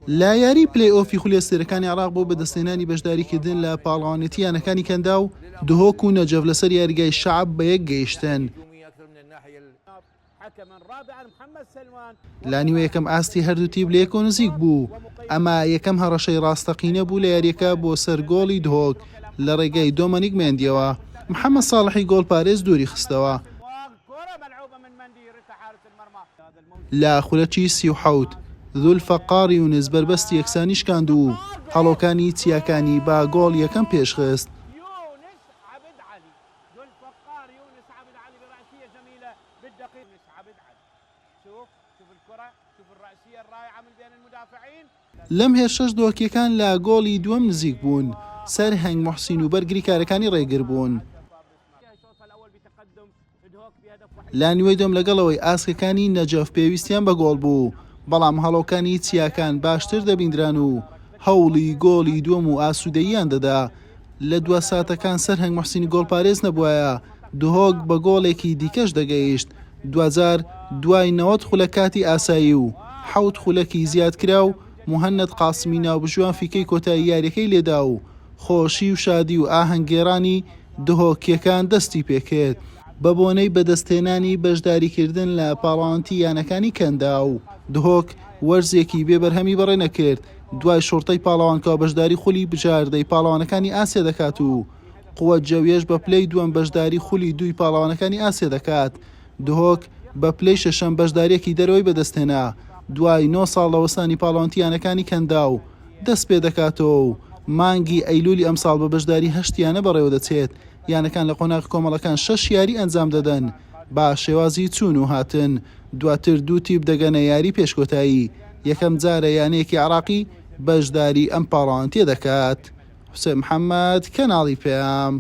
لا یاری پلی ئۆفی خولێستێرەکانی عێراق بۆ بەدەستهێنانی بەشداریکردن لە پاڵەوانێتی یانەکانی کەندا و دهۆک و نەجەف لەسەر یاریگای شەعب بە یەک گەیشتن. لا نیوە یەکەم ئاستی هەردوو تیب لە یەکۆ نزیک بوو. ئەمە یەکەم هەڕەشەی ڕاستەقینە بوو لە یاریەکە بۆ سەر گۆڵی دهۆک لە ڕێگای دۆمەنیک مێندیەوە. محەممەد ساڵحی گۆڵپارێز دووری خستەوە لە خولەکی 37. زولفەقار یونس بربەستی یەکسانی شکاند و هەڵۆکانی چیاکانی با گۆڵ یەکەم پێشخست. لەم هێرشەش دۆکیەکان لە گۆڵی دووەم نزیک بوون. سەر هەنگ موحسین و بەرگری کارەکانی ڕێگر بوون. لا نیوەی دۆم لەگەڵەوەی ئاسکەکانی نەجەف پێویستیان بە گۆڵ بوو، بەڵام هەڵۆکانی چیاکان باشتر دەبیندران و هەوڵی گۆڵی دووەم و ئاسوودەییان دەدا. لە دووە ساتەکان سەر هەنگ موحسینی گۆڵپارێز نەبووایە، دهۆک بە گۆڵێکی دیکەش دەگەیشت. دوجار دوای 90 خولەکاتی ئاسایی و 7 خولەکی زیاد کرا و موهەنەد قاسمی ناوبژوان فیکەی کۆتایی یاریەکەی لێدا و خۆشی و شادی و ئاهەنگگێڕانی دهۆکیەکان دەستی پێکرد بە بۆنەی بەدەستهێنانی بەشداریکردن لە پاڵەوانێتی یانەکانی کەندا و دهۆک وەرزێکی بێبەرهەمی بەڕێ نەکرد. دوای شۆڕتەی پاڵەوانکەوە بەشداری خولی بجاردەی پاڵەوانەکانی ئاسیا دەکات و قووەت جەویێش بە پلەی دووەم بەشداری خولی دووی پاڵەوانەکانی ئاسیا دەکات. دهۆک بە پلەی شەشەم بەشداریەکی دەرەوەی بەدەستهێنا. دوای 9 ساڵ لە وەستانی پاڵەوانێتی یانەکانی کەندا و دەست پێ دەکاتەوە و مانگی ئەیلولی ئەمساڵ بە بەشداری 8 یانە بەڕێوە دەچێت. یانەکان لە قۆناغی کۆمەڵەکان 6 یاری ئەنجام دەدەن با شێوازی چوون و هاتن. دواتر دوو تیپ دەگەنە یاری پێشکۆتایی. یەکەم جارە یانەیەکی عێراقی بەشداری ئەم پاڵەوانێتیە دەکات. حوسێن محەممەد، کەناڵی پێام.